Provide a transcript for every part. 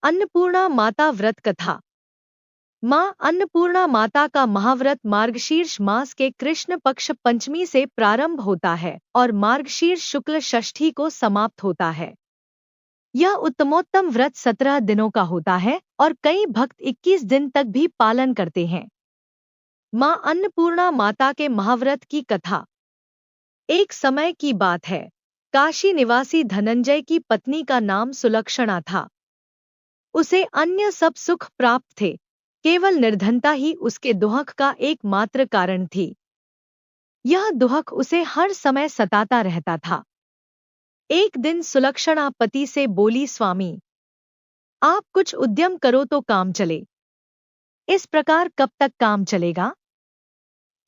अन्नपूर्णा माता व्रत कथा। माँ अन्नपूर्णा माता का महाव्रत मार्गशीर्ष मास के कृष्ण पक्ष पंचमी से प्रारंभ होता है और मार्गशीर्ष शुक्ल षष्ठी को समाप्त होता है। यह उत्तमोत्तम व्रत 17 दिनों का होता है और कई भक्त 21 दिन तक भी पालन करते हैं। माँ अन्नपूर्णा माता के महाव्रत की कथा। एक समय की बात है, काशी निवासी धनंजय की पत्नी का नाम सुलक्षणा था। उसे अन्य सब सुख प्राप्त थे, केवल निर्धनता ही उसके दुहक का एकमात्र कारण थी। यह दुहक उसे हर समय सताता रहता था। एक दिन सुलक्षणा पति से बोली, स्वामी, आप कुछ उद्यम करो तो काम चले। इस प्रकार कब तक काम चलेगा?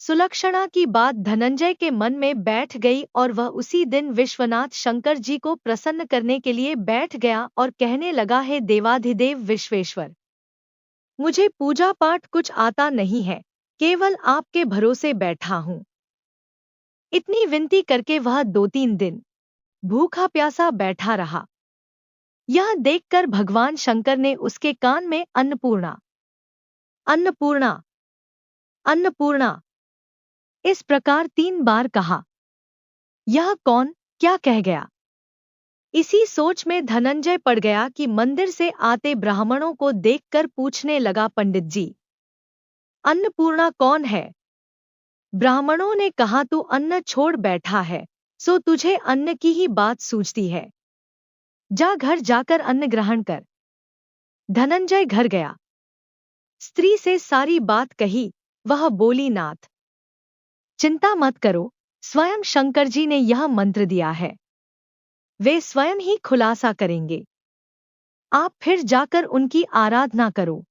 सुलक्षणा की बात धनंजय के मन में बैठ गई और वह उसी दिन विश्वनाथ शंकर जी को प्रसन्न करने के लिए बैठ गया और कहने लगा, हे देवाधिदेव विश्वेश्वर, मुझे पूजा पाठ कुछ आता नहीं है, केवल आपके भरोसे बैठा हूं। इतनी विनती करके वह 2-3 दिन भूखा प्यासा बैठा रहा। यह देखकर भगवान शंकर ने उसके कान में अन्नपूर्णा, अन्नपूर्णा, अन्नपूर्णा इस प्रकार 3 बार कहा। यह कौन क्या कह गया? इसी सोच में धनंजय पड़ गया कि मंदिर से आते ब्राह्मणों को देखकर पूछने लगा, पंडित जी, अन्नपूर्णा कौन है? ब्राह्मणों ने कहा, तू अन्न छोड़ बैठा है, सो तुझे अन्न की ही बात सूझती है। जा घर जाकर अन्न ग्रहण कर। धनंजय घर गया। स्त्री से सारी बात कही। वह बोली, नाथ, चिंता मत करो, स्वयं शंकर जी ने यह मंत्र दिया है, वे स्वयं ही खुलासा करेंगे। आप फिर जाकर उनकी आराधना करो।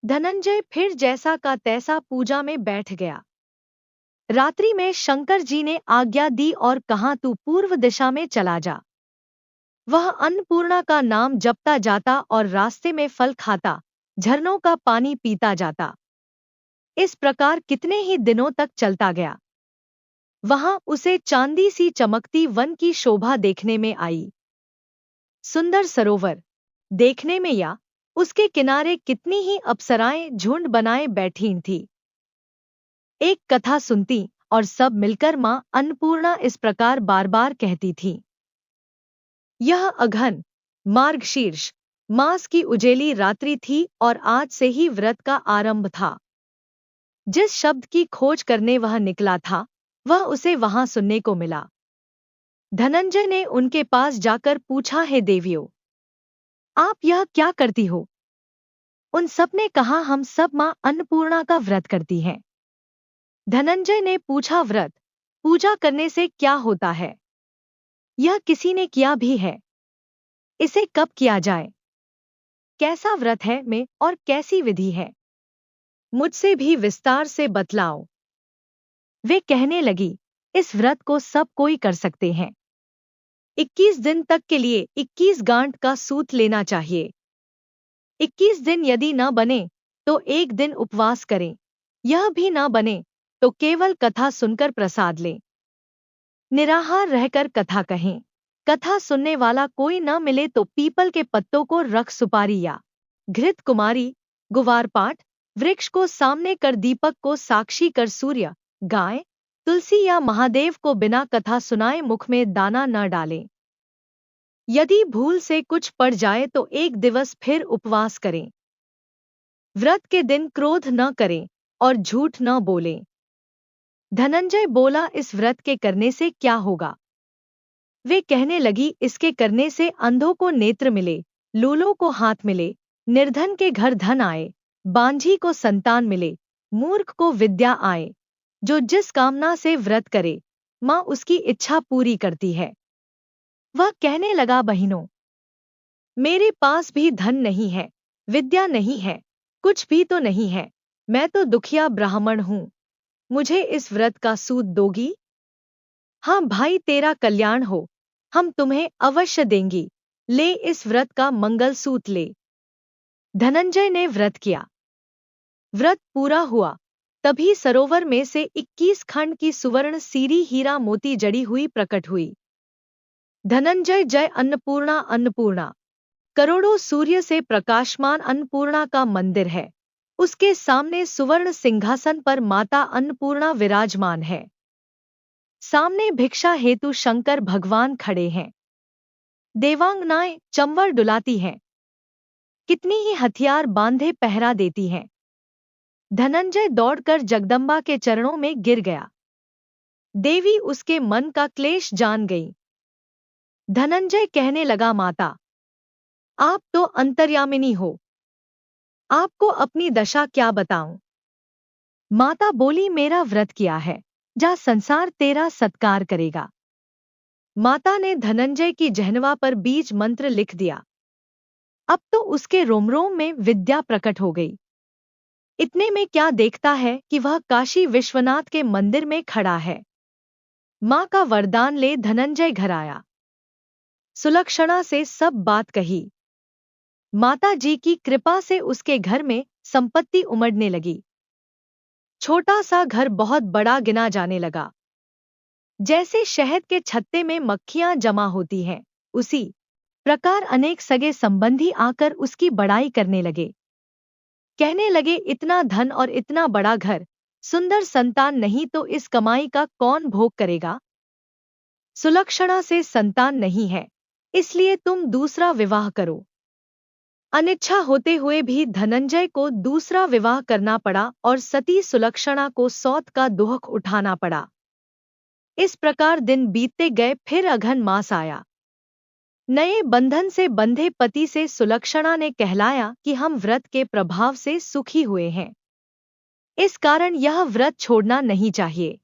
धनंजय फिर जैसा का तैसा पूजा में बैठ गया। रात्रि में शंकर जी ने आज्ञा दी और कहा, तू पूर्व दिशा में चला जा। वह अन्नपूर्णा का नाम जपता जाता और रास्ते में फल खाता, झरनों का पानी पीता जाता। इस प्रकार कितने ही दिनों तक चलता गया। वहां उसे चांदी सी चमकती वन की शोभा देखने में आई। सुंदर सरोवर देखने में या उसके किनारे कितनी ही अप्सराएं झुंड बनाए बैठी थीं। एक कथा सुनती और सब मिलकर मां अन्नपूर्णा इस प्रकार बार बार कहती थी। यह अघन मार्गशीर्ष मास की उजेली रात्रि थी और आज से ही व्रत का आरंभ था। जिस शब्द की खोज करने वह निकला था, वह उसे वहां सुनने को मिला। धनंजय ने उनके पास जाकर पूछा, हे देवियों, आप यह क्या करती हो? उन सब ने कहा, हम सब मां अन्नपूर्णा का व्रत करती हैं। धनंजय ने पूछा, व्रत पूजा करने से क्या होता है? यह किसी ने किया भी है? इसे कब किया जाए? कैसा व्रत है में और कैसी विधि है? मुझसे भी विस्तार से बतलाओ। वे कहने लगी, इस व्रत को सब कोई कर सकते हैं। 21 दिन तक के लिए 21 गांठ का सूत लेना चाहिए। 21 दिन यदि न बने तो 1 दिन उपवास करें। यह भी न बने तो केवल कथा सुनकर प्रसाद लें। निराहार रहकर कथा कहें। कथा सुनने वाला कोई न मिले तो पीपल के पत्तों को रख सुपारी या घृत कुमारी, गुवार पाठ, वृक्ष को सामने कर दीपक को साक्षी कर सूर्य, गाय, तुलसी या महादेव को बिना कथा सुनाए मुख में दाना न डालें। यदि भूल से कुछ पड़ जाए तो 1 दिवस फिर उपवास करें। व्रत के दिन क्रोध न करें और झूठ न बोलें। धनंजय बोला, इस व्रत के करने से क्या होगा? वे कहने लगी, इसके करने से अंधों को नेत्र मिले, लूलों को हाथ मिले, निर्धन के घर धन आए, बांझी को संतान मिले, मूर्ख को विद्या आए। जो जिस कामना से व्रत करे, माँ उसकी इच्छा पूरी करती है। वह कहने लगा, बहनों, मेरे पास भी धन नहीं है, विद्या नहीं है, कुछ भी तो नहीं है। मैं तो दुखिया ब्राह्मण हूँ। मुझे इस व्रत का सूत दोगी? हाँ भाई, तेरा कल्याण हो, हम तुम्हें अवश्य देंगी। ले, इस व्रत का मंगल सूत ले। धनंजय ने व्रत किया। व्रत पूरा हुआ तभी सरोवर में से 21 खंड की सुवर्ण सीरी हीरा मोती जड़ी हुई प्रकट हुई। धनंजय, जय अन्नपूर्णा अन्नपूर्णा। करोड़ों सूर्य से प्रकाशमान अन्नपूर्णा का मंदिर है। उसके सामने सुवर्ण सिंहासन पर माता अन्नपूर्णा विराजमान है। सामने भिक्षा हेतु शंकर भगवान खड़े हैं। देवांगनाएं चंवर डुलाती हैं। कितनी ही हथियार बांधे पहरा देती हैं। धनंजय दौड़कर जगदम्बा के चरणों में गिर गया। देवी उसके मन का क्लेश जान गई। धनंजय कहने लगा, माता, आप तो अंतर्यामिनी हो, आपको अपनी दशा क्या बताऊं। माता बोली, मेरा व्रत किया है, जा संसार तेरा सत्कार करेगा। माता ने धनंजय की जहनवा पर बीज मंत्र लिख दिया। अब तो उसके रोम रोम में विद्या प्रकट हो गई। इतने में क्या देखता है कि वह काशी विश्वनाथ के मंदिर में खड़ा है। मां का वरदान ले धनंजय घर आया। सुलक्षणा से सब बात कही। माता जी की कृपा से उसके घर में संपत्ति उमड़ने लगी। छोटा सा घर बहुत बड़ा गिना जाने लगा। जैसे शहद के छत्ते में मक्खियां जमा होती हैं, उसी प्रकार अनेक सगे संबंधी आकर उसकी बड़ाई करने लगे। कहने लगे, इतना धन और इतना बड़ा घर, सुंदर संतान नहीं तो इस कमाई का कौन भोग करेगा। सुलक्षणा से संतान नहीं है, इसलिए तुम दूसरा विवाह करो। अनिच्छा होते हुए भी धनंजय को दूसरा विवाह करना पड़ा और सती सुलक्षणा को सौत का दुख उठाना पड़ा। इस प्रकार दिन बीतते गए। फिर अघन मास आया। नए बंधन से बंधे पति से सुलक्षणा ने कहलाया कि हम व्रत के प्रभाव से सुखी हुए हैं, इस कारण यह व्रत छोड़ना नहीं चाहिए।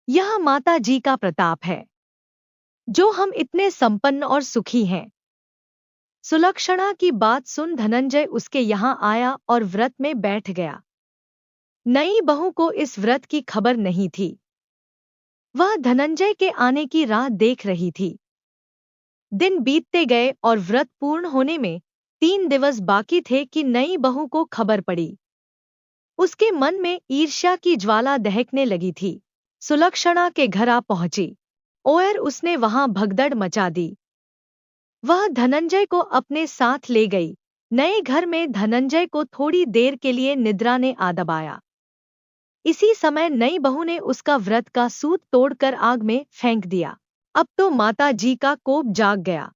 यह माता जी का प्रताप है जो हम इतने संपन्न और सुखी हैं। सुलक्षणा की बात सुन धनंजय उसके यहाँ आया और व्रत में बैठ गया। नई बहू को इस व्रत की खबर नहीं थी। वह धनंजय के आने की राह देख रही थी। दिन बीतते गए और व्रत पूर्ण होने में 3 दिवस बाकी थे कि नई बहू को खबर पड़ी। उसके मन में ईर्ष्या की ज्वाला दहकने लगी थी। सुलक्षणा के घर आ पहुंची और उसने वहां भगदड़ मचा दी। वह धनंजय को अपने साथ ले गई। नए घर में धनंजय को थोड़ी देर के लिए निद्रा ने आ दबाया। इसी समय नई बहू ने उसका व्रत का सूत तोड़कर आग में फेंक दिया। अब तो माता जी का कोप जाग गया।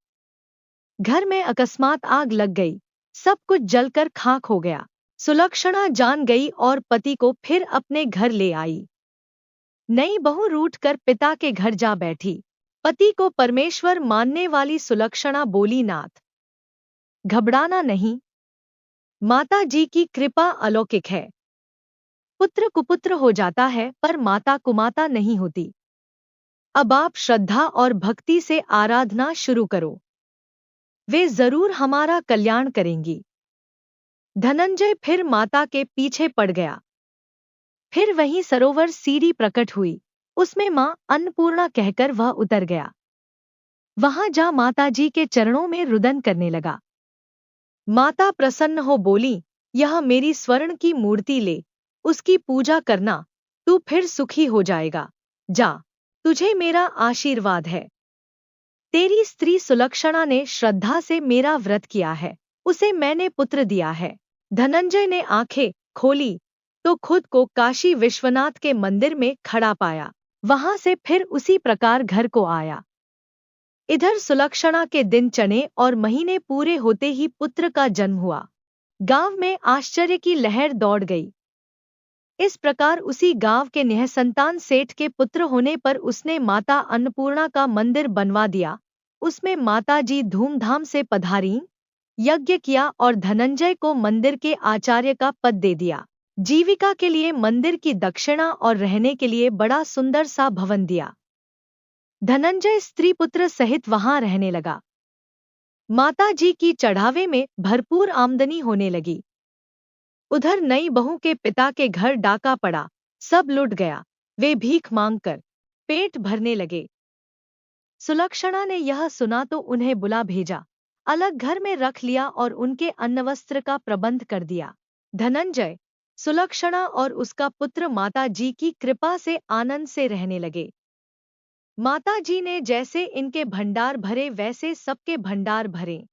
घर में अकस्मात आग लग गई। सब कुछ जलकर खाक हो गया। सुलक्षणा जान गई और पति को फिर अपने घर ले आई। नई बहू रूठकर पिता के घर जा बैठी। पति को परमेश्वर मानने वाली सुलक्षणा बोली, नाथ, घबराना नहीं, माता जी की कृपा अलौकिक है। पुत्र कुपुत्र हो जाता है पर माता कुमाता नहीं होती। अब आप श्रद्धा और भक्ति से आराधना शुरू करो, वे जरूर हमारा कल्याण करेंगी। धनंजय फिर माता के पीछे पड़ गया। फिर वहीं सरोवर सीढ़ी प्रकट हुई। उसमें मां अन्नपूर्णा कहकर वह उतर गया। वहां जा माता जी के चरणों में रुदन करने लगा। माता प्रसन्न हो बोली, यह मेरी स्वर्ण की मूर्ति ले, उसकी पूजा करना, तू फिर सुखी हो जाएगा। जा, तुझे मेरा आशीर्वाद है। तेरी स्त्री सुलक्षणा ने श्रद्धा से मेरा व्रत किया है, उसे मैंने पुत्र दिया है। धनंजय ने आंखें खोली तो खुद को काशी विश्वनाथ के मंदिर में खड़ा पाया। वहां से फिर उसी प्रकार घर को आया। इधर सुलक्षणा के दिन चने और महीने पूरे होते ही पुत्र का जन्म हुआ। गांव में आश्चर्य की लहर दौड़ गई। इस प्रकार उसी गांव के निःसंतान सेठ के पुत्र होने पर उसने माता अन्नपूर्णा का मंदिर बनवा दिया। उसमें माता जी धूमधाम से पधारीं, यज्ञ किया और धनंजय को मंदिर के आचार्य का पद दे दिया। जीविका के लिए मंदिर की दक्षिणा और रहने के लिए बड़ा सुंदर सा भवन दिया। धनंजय स्त्री पुत्र सहित वहां रहने लगा। माता जी की चढ़ावे में भरपूर आमदनी होने लगी। उधर नई बहू के पिता के घर डाका पड़ा, सब लुट गया। वे भीख मांगकर पेट भरने लगे। सुलक्षणा ने यह सुना तो उन्हें बुला भेजा, अलग घर में रख लिया और उनके अन्नवस्त्र का प्रबंध कर दिया। धनंजय, सुलक्षणा और उसका पुत्र माता जी की कृपा से आनंद से रहने लगे। माता जी ने जैसे इनके भंडार भरे वैसे सबके भंडार भरे।